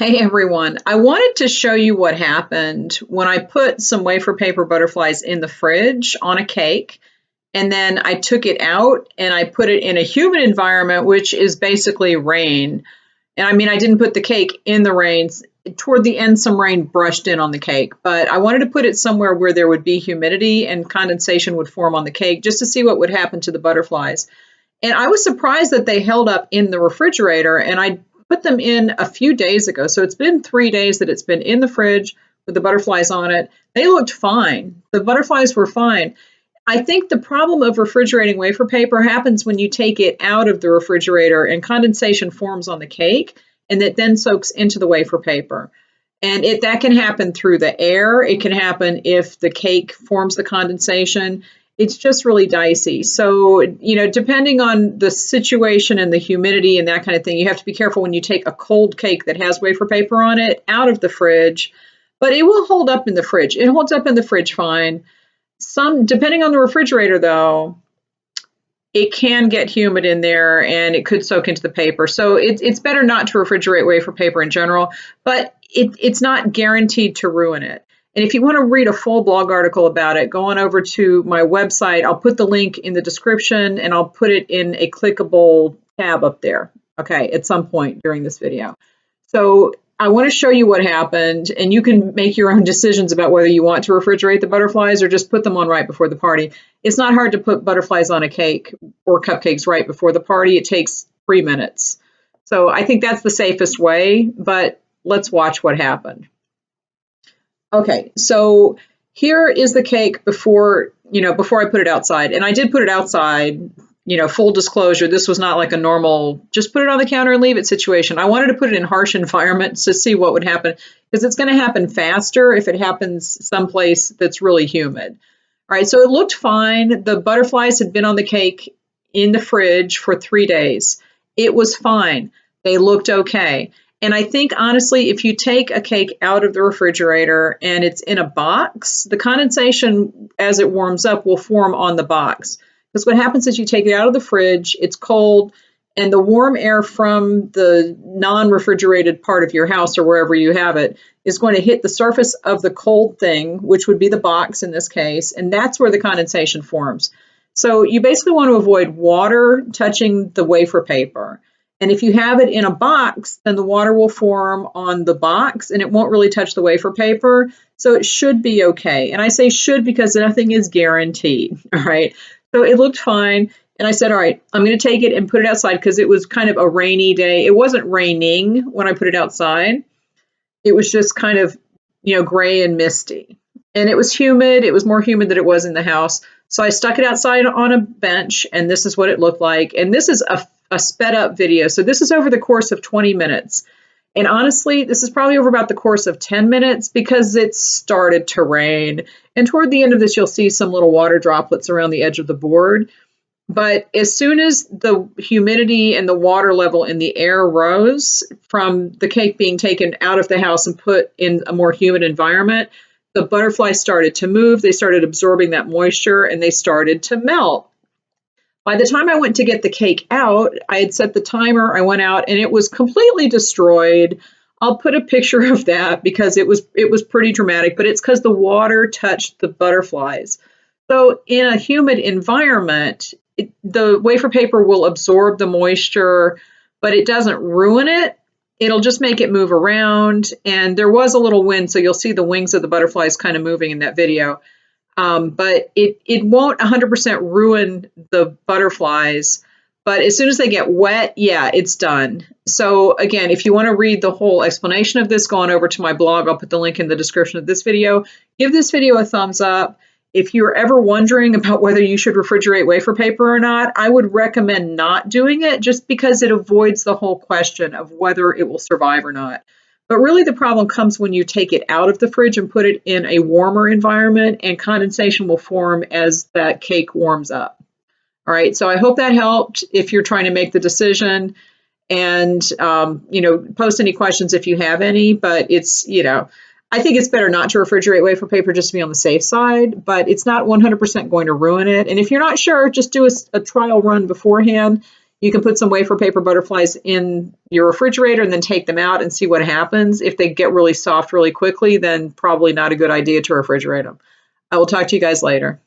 Hey everyone, I wanted to show you what happened when I put some wafer paper butterflies in the fridge on a cake, and then I took it out and I put it in a humid environment, which is basically rain. And I mean, I didn't put the cake in the rain. Toward the end, some rain brushed in on the cake, but I wanted to put it somewhere where there would be humidity and condensation would form on the cake just to see what would happen to the butterflies. And I was surprised that they held up in the refrigerator, and I put them in a few days ago. So it's been 3 days that it's been in the fridge with the butterflies on it. They looked fine. The butterflies were fine. I think the problem of refrigerating wafer paper happens when you take it out of the refrigerator and condensation forms on the cake and that then soaks into the wafer paper. And that can happen through the air. It can happen if the cake forms the condensation. It's just really dicey. So, depending on the situation and the humidity and that kind of thing, you have to be careful when you take a cold cake that has wafer paper on it out of the fridge, but it will hold up in the fridge. It holds up in the fridge fine. Depending on the refrigerator though, it can get humid in there and it could soak into the paper. So it's better not to refrigerate wafer paper in general, but it's not guaranteed to ruin it. And if you want to read a full blog article about it, go on over to my website. I'll put the link in the description and I'll put it in a clickable tab up there, okay, at some point during this video. So I want to show you what happened, and you can make your own decisions about whether you want to refrigerate the butterflies or just put them on right before the party. It's not hard to put butterflies on a cake or cupcakes right before the party. It takes 3 minutes. So I think that's the safest way, but let's watch what happened. Okay, so here is the cake before I put it outside. And I did put it outside, full disclosure, this was not like a normal, just put it on the counter and leave it situation. I wanted to put it in harsh environments to see what would happen, because it's going to happen faster if it happens someplace that's really humid. All right, so it looked fine. The butterflies had been on the cake in the fridge for 3 days. It was fine. They looked okay. And I think, honestly, if you take a cake out of the refrigerator and it's in a box, the condensation as it warms up will form on the box. Because what happens is you take it out of the fridge, it's cold, and the warm air from the non-refrigerated part of your house or wherever you have it is going to hit the surface of the cold thing, which would be the box in this case, and that's where the condensation forms. So you basically want to avoid water touching the wafer paper. And if you have it in a box, then the water will form on the box and it won't really touch the wafer paper. So it should be okay. And I say should because nothing is guaranteed. All right. So it looked fine. And I said, all right, I'm going to take it and put it outside because it was kind of a rainy day. It wasn't raining when I put it outside. It was just kind of, gray and misty. And it was humid. It was more humid than it was in the house. So I stuck it outside on a bench, and this is what it looked like. And this is a sped up video. So this is over the course of 20 minutes. And honestly, this is probably over about the course of 10 minutes because it started to rain. And toward the end of this, you'll see some little water droplets around the edge of the board. But as soon as the humidity and the water level in the air rose from the cake being taken out of the house and put in a more humid environment, the butterflies started to move. They started absorbing that moisture and they started to melt. By the time I went to get the cake out, I had set the timer, I went out, and it was completely destroyed. I'll put a picture of that because it was pretty dramatic, but it's because the water touched the butterflies. So in a humid environment, the wafer paper will absorb the moisture, but it doesn't ruin it. It'll just make it move around, and there was a little wind, so you'll see the wings of the butterflies kind of moving in that video. But it won't 100% ruin the butterflies. But as soon as they get wet, yeah, it's done. So again, if you want to read the whole explanation of this, go on over to my blog. I'll put the link in the description of this video. Give this video a thumbs up. If you're ever wondering about whether you should refrigerate wafer paper or not, I would recommend not doing it just because it avoids the whole question of whether it will survive or not. But really the problem comes when you take it out of the fridge and put it in a warmer environment, and condensation will form as that cake warms up. All right, so I hope that helped if you're trying to make the decision. And, post any questions if you have any, but it's, I think it's better not to refrigerate wafer paper just to be on the safe side, but it's not 100% going to ruin it. And if you're not sure, just do a trial run beforehand. You can put some wafer paper butterflies in your refrigerator and then take them out and see what happens. If they get really soft really quickly, then probably not a good idea to refrigerate them. I will talk to you guys later.